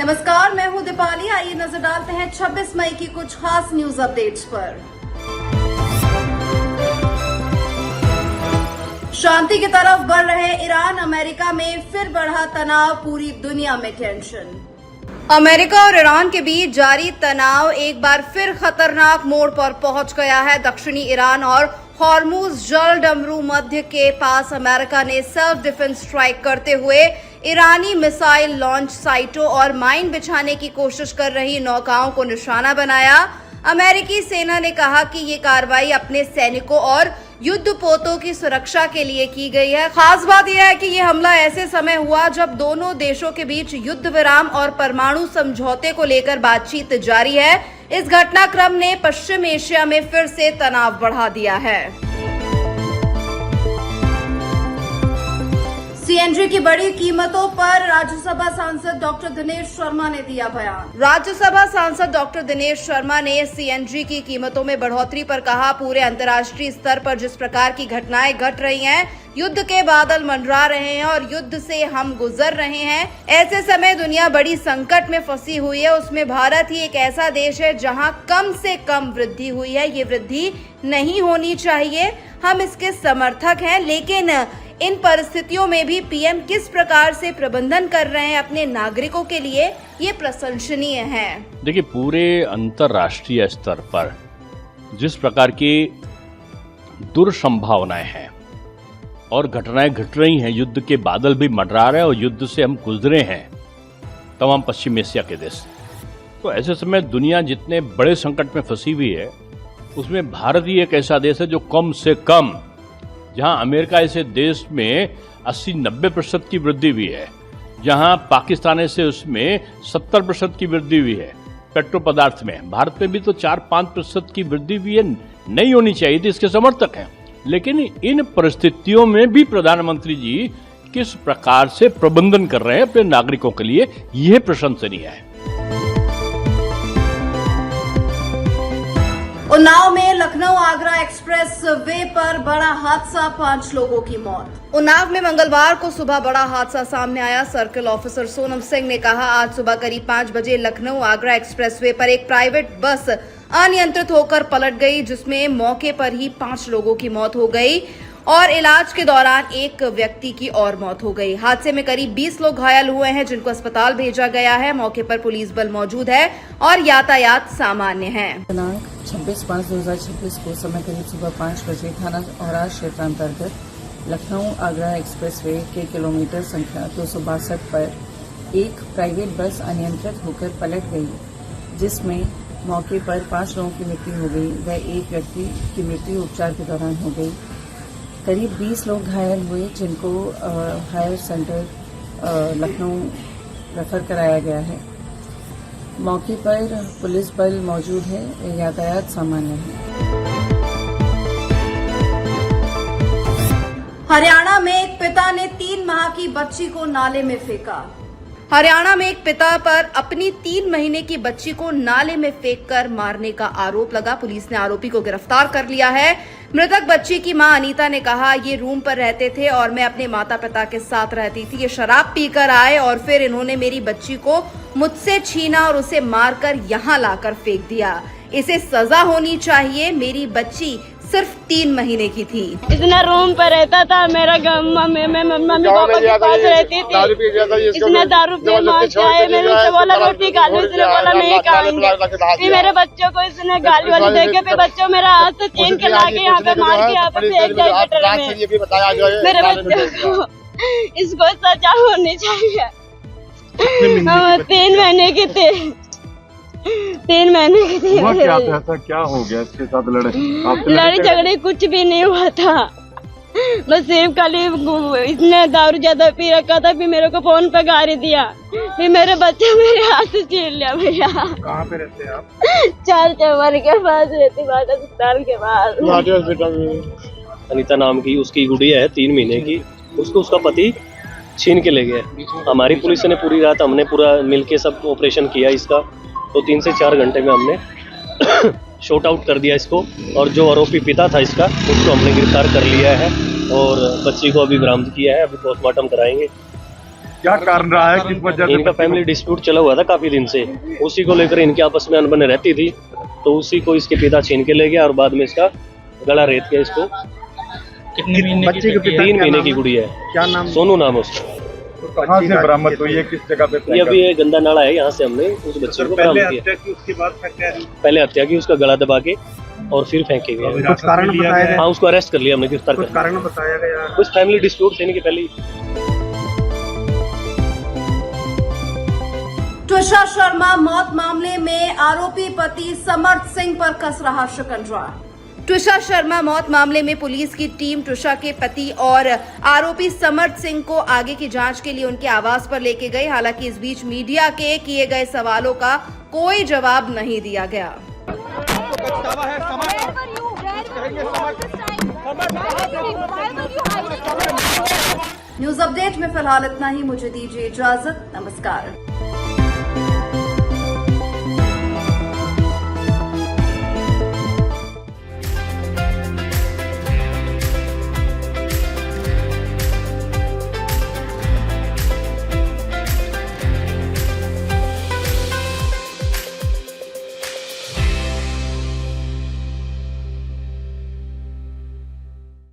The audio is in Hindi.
नमस्कार, मैं हूं दीपाली। आइए नजर डालते हैं 26 मई की कुछ खास न्यूज अपडेट्स पर। शांति की तरफ बढ़ रहे ईरान, अमेरिका में फिर बढ़ा तनाव, पूरी दुनिया में टेंशन। अमेरिका और ईरान के बीच जारी तनाव एक बार फिर खतरनाक मोड़ पर पहुंच गया है। दक्षिणी ईरान और हॉर्मुज जल डमरू मध्य के पास अमेरिका ने सेल्फ डिफेंस स्ट्राइक करते हुए ईरानी मिसाइल लॉन्च साइटों और माइन बिछाने की कोशिश कर रही नौकाओं को निशाना बनाया। अमेरिकी सेना ने कहा कि ये कार्रवाई अपने सैनिकों और युद्धपोतों की सुरक्षा के लिए की गई है। खास बात यह है कि ये हमला ऐसे समय हुआ जब दोनों देशों के बीच युद्ध विराम और परमाणु समझौते को लेकर बातचीत जारी है। इस घटनाक्रम ने पश्चिम एशिया में फिर से तनाव बढ़ा दिया है। सीएनजी की बढ़ी कीमतों पर राज्यसभा सांसद डॉक्टर दिनेश शर्मा ने दिया बयान। राज्यसभा सांसद डॉक्टर दिनेश शर्मा ने सीएनजी की कीमतों में बढ़ोतरी पर कहा, पूरे अंतर्राष्ट्रीय स्तर पर जिस प्रकार की घटनाएं घट रही हैं, युद्ध के बादल मंडरा रहे हैं और युद्ध से हम गुजर रहे हैं, ऐसे समय दुनिया बड़ी संकट में फंसी हुई है। उसमें भारत ही एक ऐसा देश है जहां कम से कम वृद्धि हुई है। ये वृद्धि नहीं होनी चाहिए, हम इसके समर्थक हैं, लेकिन इन परिस्थितियों में भी पीएम किस प्रकार से प्रबंधन कर रहे हैं अपने नागरिकों के लिए, ये प्रशंसनीय है। देखिए, पूरे अंतर्राष्ट्रीय स्तर पर जिस प्रकार की दुर्संभावनाएं हैं और घटनाएं घट रही हैं, युद्ध के बादल भी मंडरा रहे हैं और युद्ध से हम गुजरे हैं तमाम पश्चिम एशिया के देश। तो ऐसे समय दुनिया जितने बड़े संकट में फंसी हुई है, उसमें भारत ही एक ऐसा देश है जो कम से कम, जहां अमेरिका ऐसे देश में 80-90% की वृद्धि हुई है, जहां पाकिस्तान से उसमें 70% की वृद्धि हुई है पेट्रो पदार्थ में, भारत में भी तो 4-5% की वृद्धि हुई है। नहीं होनी चाहिए थी, इसके समर्थक हैं। लेकिन इन परिस्थितियों में भी प्रधानमंत्री जी किस प्रकार से प्रबंधन कर रहे हैं अपने नागरिकों के लिए, यह प्रशंसनीय है। उन्नाव में लखनऊ आगरा एक्सप्रेस वे पर बड़ा हादसा, 5 लोगों की मौत। उन्नाव में मंगलवार को सुबह बड़ा हादसा सामने आया। सर्किल ऑफिसर सोनम सिंह ने कहा, आज सुबह करीब 5 बजे लखनऊ आगरा एक्सप्रेस वे पर एक प्राइवेट बस अनियंत्रित होकर पलट गई, जिसमें मौके पर ही 5 लोगों की मौत हो गई और इलाज के दौरान एक व्यक्ति की और मौत हो गई। हादसे में करीब 20 लोग घायल हुए हैं, जिनको अस्पताल भेजा गया है। मौके पर पुलिस बल मौजूद है और यातायात सामान्य है। दिनांक 26/5/2026 को समय करीब सुबह 5 बजे थाना औराज क्षेत्र अंतर्गत लखनऊ आगरा एक्सप्रेसवे के किलोमीटर संख्या 262 पर एक प्राइवेट बस अनियंत्रित होकर पलट गई, जिसमें मौके पर 5 लोगों की मृत्यु हो गई व एक व्यक्ति की मृत्यु उपचार के दौरान हो गई। करीब 20 लोग घायल हुए, जिनको हायर सेंटर लखनऊ रेफर कराया गया है। मौके पर पुलिस बल मौजूद है, यातायात सामान्य है। हरियाणा में एक पिता ने 3 माह की बच्ची को नाले में फेंका। हरियाणा में एक पिता पर अपनी 3 महीने की बच्ची को नाले में फेंककर मारने का आरोप लगा। पुलिस ने आरोपी को गिरफ्तार कर लिया है। मृतक बच्ची की मां अनीता ने कहा, ये रूम पर रहते थे और मैं अपने माता पिता के साथ रहती थी। ये शराब पीकर आए और फिर इन्होंने मेरी बच्ची को मुझसे छीना और उसे मारकर यहाँ लाकर फेंक दिया। इसे सजा होनी चाहिए। मेरी बच्ची सिर्फ 3 महीने की थी। इसने रूम पर रहता था, मेरा मम्मी पापा के पास रहती थी। इसने दारू पी मार के आए, मैंने उससे बोला रोटी खा लो, इसने बोला नहीं खाएंगे। फिर मेरे बच्चों को इसने गाली वाली देके फिर बच्चों मेरा हाथ से छीन के लाके यहाँ पे मार के यहाँ पे फेंक दिया गटर में। मेरे बच्चों को इसको सजा होनी चाहिए। 3 महीने की थी। 3 महीने की थी। क्या हो गया इसके साथ? लड़ाई झगड़े कुछ भी नहीं हुआ था, बस सिर्फ खाली इसने दारू ज्यादा पी रखा था। फिर मेरे को फोन पे गाली दिया, फिर मेरे बच्चे मेरे हाथ से छीन लिया। भैया कहाँ पे रहते हैं आप? 4 चौबर के पास रहती, बाटा अस्पताल के पास। अनीता नाम की उसकी गुड़िया है 3 महीने की, उसको उसका पति छीन के ले गया। हमारी पुलिस ने पूरी रात हमने पूरा मिलके सब ऑपरेशन किया इसका, तो 3 से 4 घंटे में हमने शॉट आउट कर दिया इसको। और जो आरोपी पिता था इसका, उसको हमने गिरफ्तार कर लिया है और बच्ची को अभी बरामद किया है। अभी पोस्टमार्टम कराएंगे। क्या कारण रहा है, किस वजह से? इनका फैमिली डिस्प्यूट चला हुआ था काफी दिन से, उसी को लेकर इनके आपस में अनबन रहती थी, तो उसी को इसके पिता छीन के ले गया और बाद में इसका गला रेत किया इसको। कितने महीने बच्चे के पिता 3 महीने की गुड़िया है, क्या नाम? सोनू नाम है उसका। तो कहाँ से बरामद हुई है, किस जगह पे? ये अभी ये गंदा नाला है, यहाँ से हमने उस बच्चे को बरामद किया। उसके बाद पहले हत्या की, उसका गला दबा के और फिर फेंके गए। कुछ कारण बताया गया? हाँ, उसको अरेस्ट कर लिया हमने, गिरफ्तार कर कुछ लिया। कारण बताया गया? कुछ फैमिली डिस्प्यूट थे इनके पहले। त्विषा शर्मा मौत मामले में आरोपी पति समर्थ सिंह पर कस रहा शिकंजा। त्विषा शर्मा मौत मामले में पुलिस की टीम त्विषा के पति और आरोपी समर्थ सिंह को आगे की जांच के लिए उनके आवास पर लेके गई। हालांकि इस बीच मीडिया के किए गए सवालों का कोई जवाब नहीं दिया गया। न्यूज अपडेट में फिलहाल इतना ही। मुझे दीजिए इजाजत। नमस्कार।